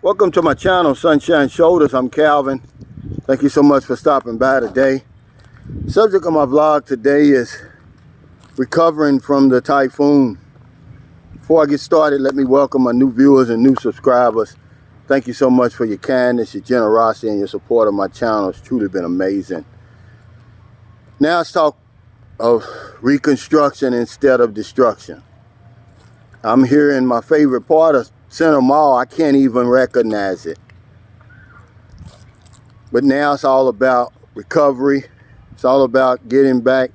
Welcome to my channel, Sunshine Shoulders. I'm Calvin. Thank you so much for stopping by today. Subject of my vlog today is recovering from the typhoon. Before I get started, let me welcome my new viewers and new subscribers. Thank you so much for your kindness, your generosity, and your support of my channel. It's truly been amazing. Now let's talk of reconstruction instead of destruction. I'm here in my favorite part of Center Mall. I can't even recognize it. But now it's all about recovery. It's all about getting back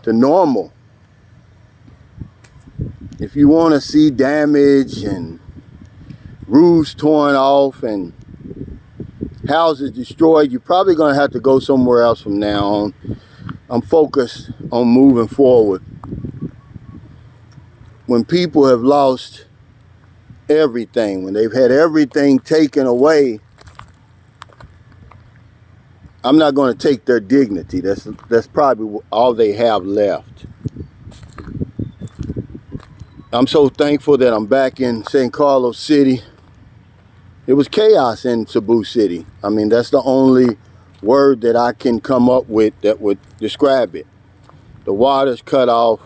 to normal. If you want to see damage and roofs torn off and houses destroyed, you're probably going to have to go somewhere else from now on. I'm focused on moving forward. When people have lost everything, when they've had everything taken away, I'm not going to take their dignity. That's probably all they have left. I'm so thankful that I'm back in San Carlos City. It was chaos in Cebu City. I mean, that's the only word that I can come up with that would describe it. The water's cut off.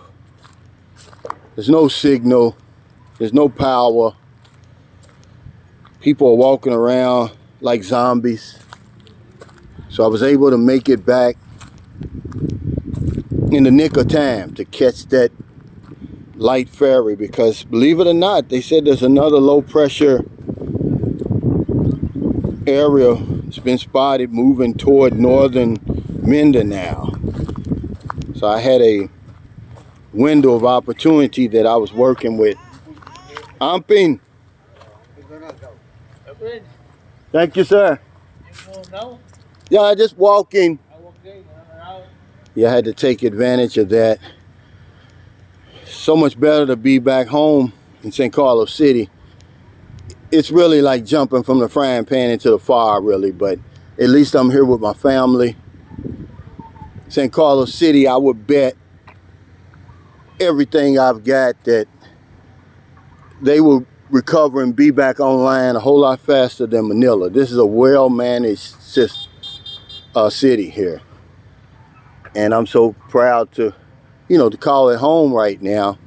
There's no signal. There's no power. People are walking around like zombies. So I was able to make it back in the nick of time to catch that light ferry, because believe it or not, they said there's another low pressure area that's been spotted moving toward northern Mindanao. So I had a window of opportunity that I was working with. Amping. Thank you, sir. Yeah, just walking. Yeah, I had to take advantage of that. So much better to be back home in San Carlos City. It's really like jumping from the frying pan into the fire, really, but at least I'm here with my family. San Carlos City, I would bet everything I've got that they will recover and be back online a whole lot faster than Manila. This is a well-managed city here. And I'm so proud to, to call it home right now.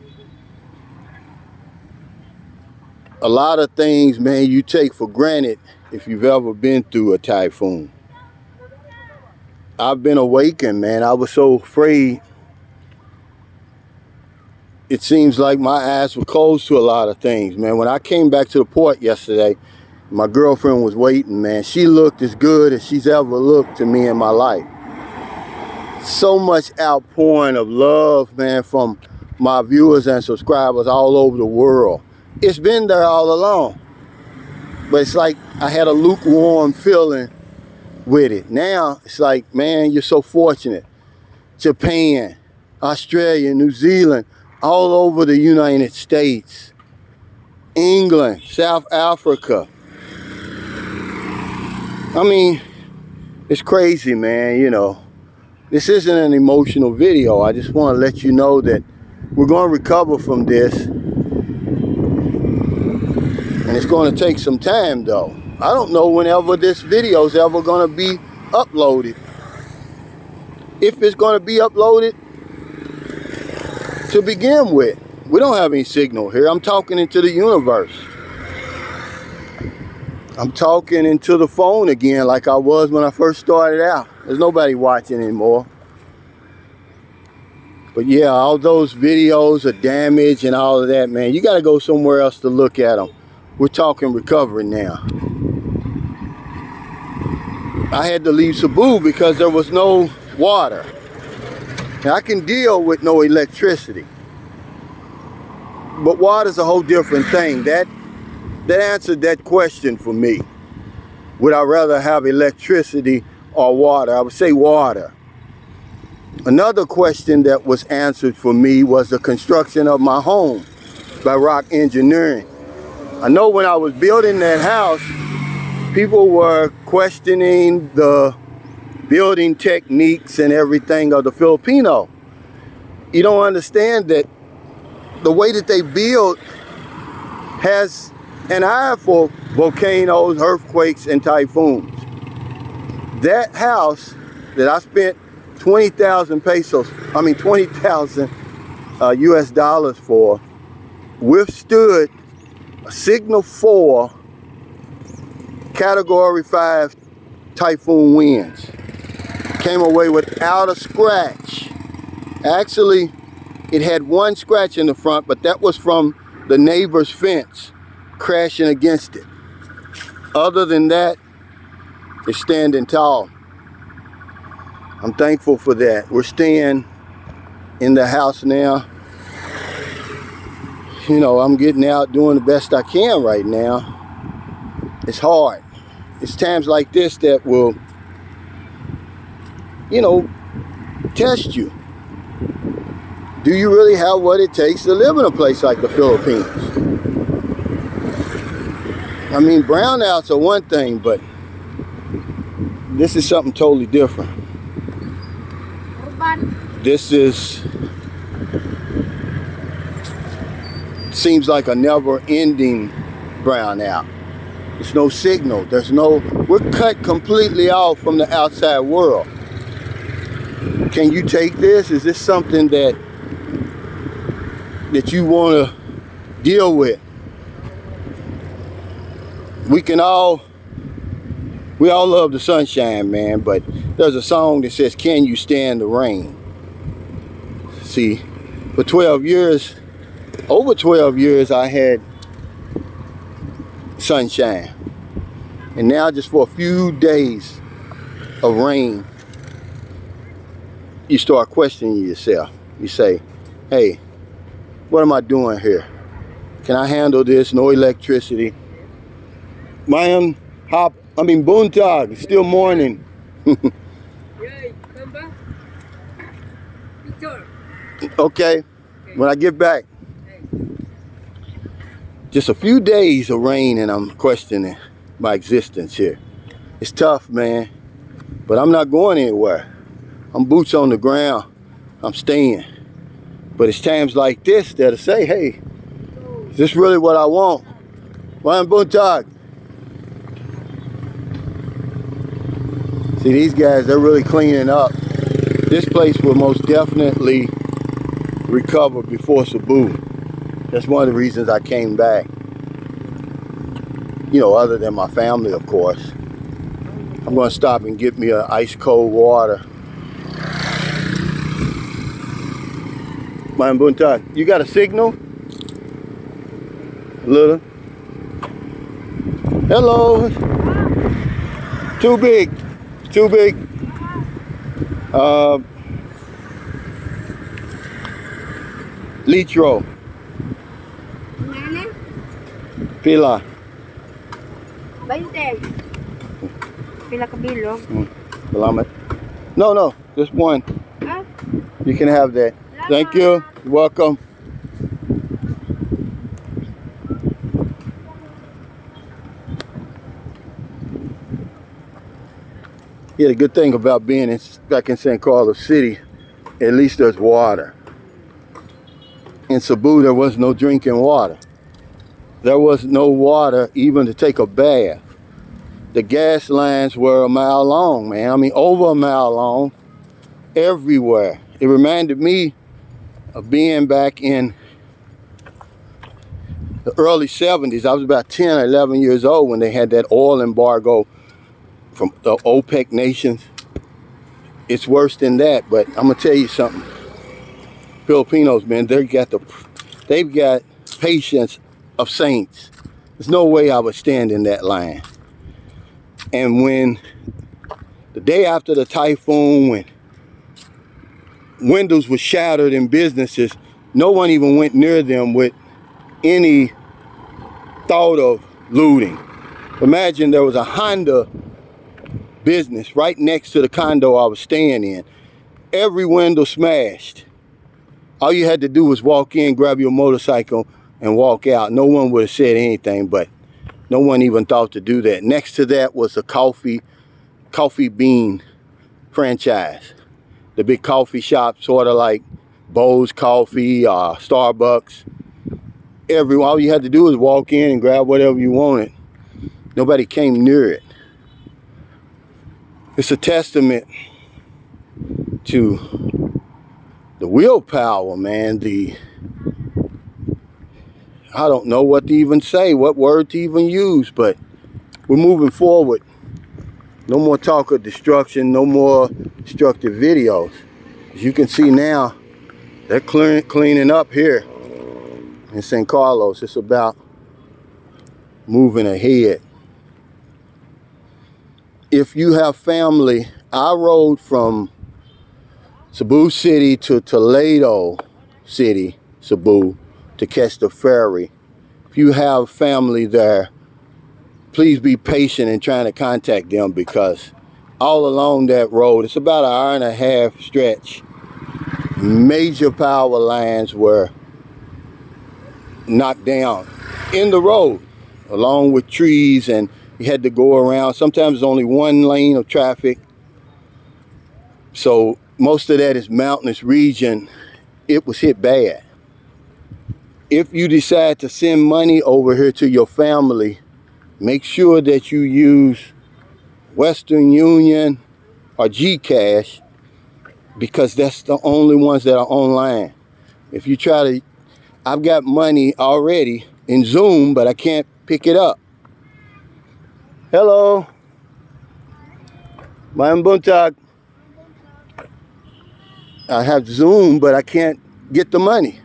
A lot of things, man, you take for granted if you've ever been through a typhoon. I've been awakened, man. I was so afraid. It seems like my eyes were closed to a lot of things, man. When I came back to the port yesterday, my girlfriend was waiting, man. She looked as good as she's ever looked to me in my life. So much outpouring of love, man, from my viewers and subscribers all over the world. It's been there all along. But it's like I had a lukewarm feeling with it. Now, it's like, man, you're so fortunate. Japan, Australia, New Zealand, all over the United States, England, South Africa. I mean, it's crazy, man, This isn't an emotional video. I just want to let you know that we're going to recover from this. And it's going to take some time, though. I don't know whenever this video is ever going to be uploaded. If it's going to be uploaded to begin with. We don't have any signal here. I'm talking into the universe. I'm talking into the phone again like I was when I first started out. There's nobody watching anymore. But yeah, all those videos of damage and all of that, man, you got to go somewhere else to look at them. We're talking recovery now. I had to leave Cebu because there was no water. Now, I can deal with no electricity. But water's a whole different thing. That answered that question for me. Would I rather have electricity or water? I would say water. Another question that was answered for me was the construction of my home by Rock Engineering. I know when I was building that house, people were questioning the building techniques and everything of the Filipino. You don't understand that the way that they build has an eye for volcanoes, earthquakes, and typhoons. That house that I spent 20,000 US dollars for, withstood a Signal 4 Category 5 typhoon winds. Came away without a scratch. Actually, it had one scratch in the front, but that was from the neighbor's fence crashing against it. Other than that, it's standing tall. I'm thankful for that. We're staying in the house now. You know, I'm getting out doing the best I can right now. It's hard. It's times like this that will, you know, test you. Do you really have what it takes to live in a place like the Philippines? I mean, brownouts are one thing, but this is something totally different. This seems like a never-ending brownout. There's no signal. We're cut completely off from the outside world. Can you take this? Is this something that you want to deal with? We all love the sunshine, man, but there's a song that says, can you stand the rain? See, for 12 years, over 12 years, I had sunshine. And now just for a few days of rain, you start questioning yourself. You say, hey, what am I doing here? Can I handle this? No electricity. Buntag, it's still morning. Okay, when I get back. Just a few days of rain and I'm questioning my existence here. It's tough, man, but I'm not going anywhere. I'm boots on the ground. I'm staying. But it's times like this that'll say, hey, is this really what I want? Wan Buntag. See, these guys, they're really cleaning up. This place will most definitely recover before Cebu. That's one of the reasons I came back. You know, other than my family, of course. I'm going to stop and get me an ice cold water. Wan Buntag, you got a signal? A little. Hello. Too big. Too big. Litro. Pila. 20. Pila ka bilog? Salamat. No, just one. Ah? You can have that. Thank you. You're welcome. Yeah, the good thing about being back in San Carlos City, at least there's water. In Cebu, there was no drinking water. There was no water even to take a bath. The gas lines were a mile long, man. I mean, over a mile long, everywhere. It reminded me of being back in the early 70s. I was about 10 or 11 years old when they had that oil embargo from the OPEC nations. It's worse than that, but I'm gonna tell you something. Filipinos, man, they've got patience of saints. There's no way I would stand in that line. And when the day after the typhoon, when windows were shattered in businesses, no one even went near them with any thought of looting. Imagine there was a Honda business right next to the condo I was staying in. Every window smashed. All you had to do was walk in, grab your motorcycle, and walk out. No one would have said anything, but no one even thought to do that. Next to that was a coffee bean franchise. The big coffee shop, sort of like Bose Coffee, Starbucks. all you had to do was walk in and grab whatever you wanted. Nobody came near it. It's a testament to the willpower, man. I don't know what to even say, what word to even use, but we're moving forward. No more talk of destruction, no more destructive videos. As you can see now, they're cleaning up here in San Carlos. It's about moving ahead. If you have family, I rode from Cebu City to Toledo City, Cebu, to catch the ferry. If you have family there, please be patient in trying to contact them, because all along that road, it's about an hour and a half stretch, major power lines were knocked down in the road, along with trees, and you had to go around. Sometimes only one lane of traffic. So most of that is mountainous region. It was hit bad. If you decide to send money over here to your family, make sure that you use Western Union or GCash, because that's the only ones that are online. If you try to, I've got money already in Zoom, but I can't pick it up. Hello. Mayang buntag. I have Zoom, but I can't get the money.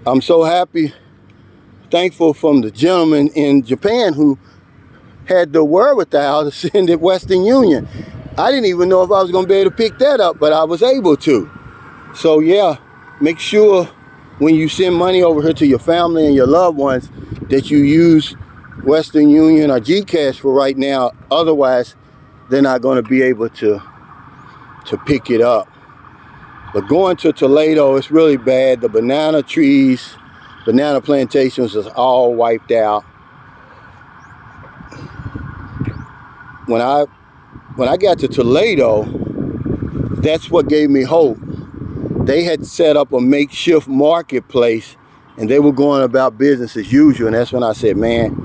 I'm so happy, thankful from the gentleman in Japan who had the wherewithal to send it Western Union. I didn't even know if I was going to be able to pick that up, but I was able to. So yeah, make sure when you send money over here to your family and your loved ones that you use Western Union or GCash for right now. Otherwise, they're not going to be able to pick it up. But going to Toledo, it's really bad. The banana trees, banana plantations is all wiped out. When I got to Toledo, that's what gave me hope. They had set up a makeshift marketplace and they were going about business as usual. And that's when I said, man,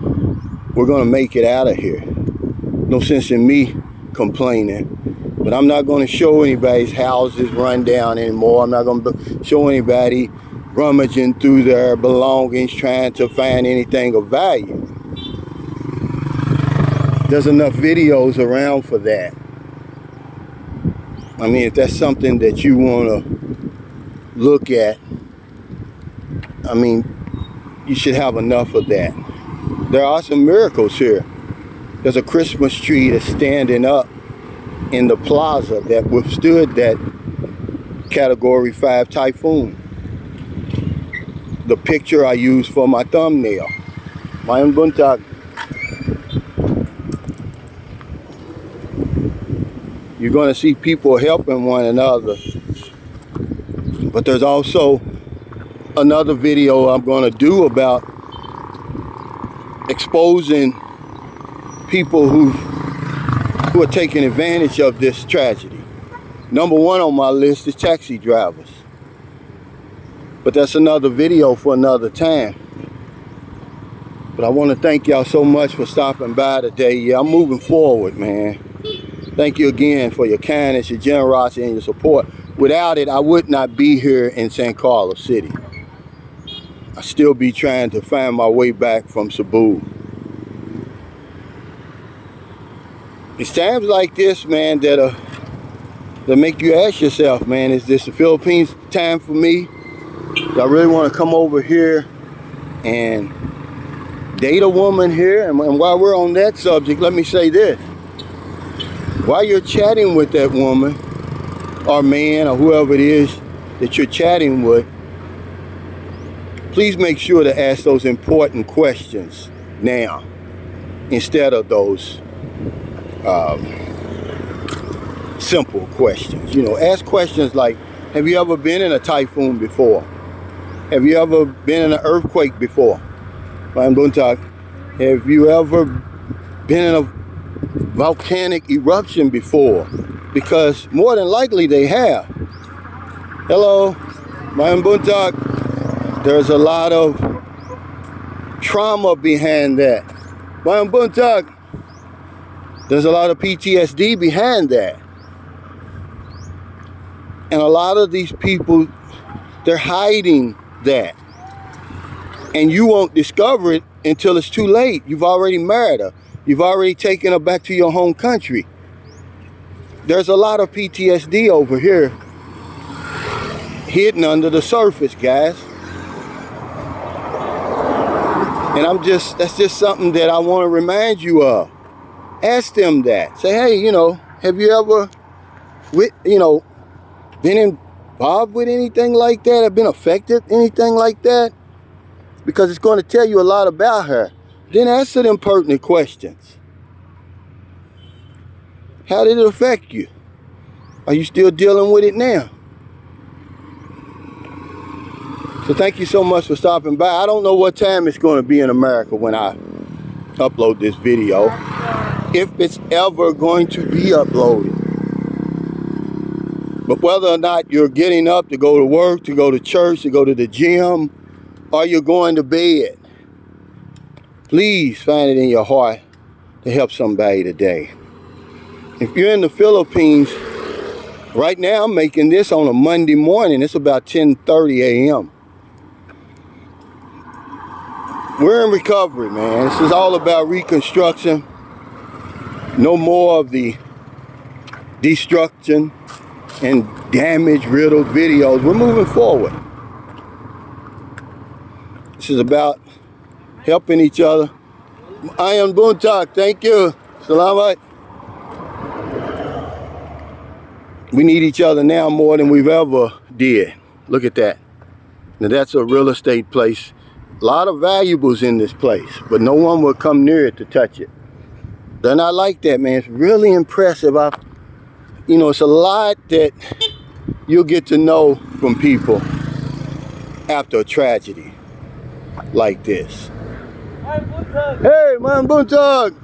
we're going to make it out of here. No sense in me complaining. But I'm not going to show anybody's houses run down anymore. I'm not going to show anybody rummaging through their belongings trying to find anything of value. There's enough videos around for that. I mean, if that's something that you want to look at, I mean, you should have enough of that. There are some miracles here. There's a Christmas tree that's standing up in the plaza that withstood that Category 5 typhoon. The picture I used for my thumbnail. Mayang buntag. You're going to see people helping one another. But there's also another video I'm going to do about exposing people who are taking advantage of this tragedy. Number one on my list is taxi drivers. But that's another video for another time. But I want to thank y'all so much for stopping by today. Yeah, I'm moving forward, man. Thank you again for your kindness, your generosity, and your support. Without it, I would not be here in San Carlos City. I'd still be trying to find my way back from Cebu. It's times like this, man, that make you ask yourself, man, is this the Philippines time for me? Do I really want to come over here and date a woman here? And while we're on that subject, let me say this. While you're chatting with that woman or man or whoever it is that you're chatting with, please make sure to ask those important questions now instead of those simple questions. You know, ask questions like, have you ever been in a typhoon before? Have you ever been in an earthquake before? Have you ever been in a volcanic eruption before? Because more than likely they have. Hello, Mayang buntag. There's a lot of trauma behind that. There's a lot of PTSD behind that. And a lot of these people, they're hiding that. And you won't discover it until it's too late. You've already married her. You've already taken her back to your home country. There's a lot of PTSD over here hidden under the surface, guys. And that's just something that I want to remind you of. Ask them that. Say, hey, have you ever, been involved with anything like that? Have been affected anything like that? Because it's going to tell you a lot about her. Then answer them pertinent questions. How did it affect you? Are you still dealing with it now? So thank you so much for stopping by. I don't know what time it's going to be in America when I upload this video, if it's ever going to be uploaded. But whether or not you're getting up to go to work, to go to church, to go to the gym, or you're going to bed, please find it in your heart to help somebody today. If you're in the Philippines, right now I'm making this on a Monday morning. It's about 10:30 a.m. We're in recovery, man. This is all about reconstruction. No more of the destruction and damage-riddled videos. We're moving forward. This is about helping each other. I am Buntak. Thank you. Salamat. We need each other now more than we've ever did. Look at that. Now that's a real estate place. A lot of valuables in this place, but no one will come near it to touch it. They're not like that, man. It's really impressive. It's a lot that you'll get to know from people after a tragedy like this. Hey, man, Buntag!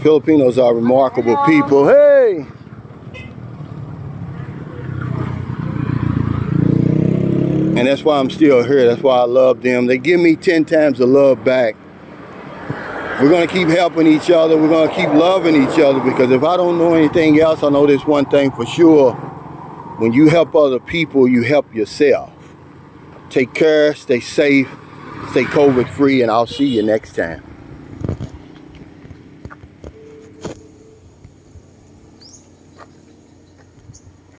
Filipinos are remarkable people. Hey! And that's why I'm still here. That's why I love them. They give me 10 times the love back. We're going to keep helping each other. We're going to keep loving each other, because if I don't know anything else, I know this one thing for sure. When you help other people, you help yourself. Take care, stay safe, stay COVID free, and I'll see you next time.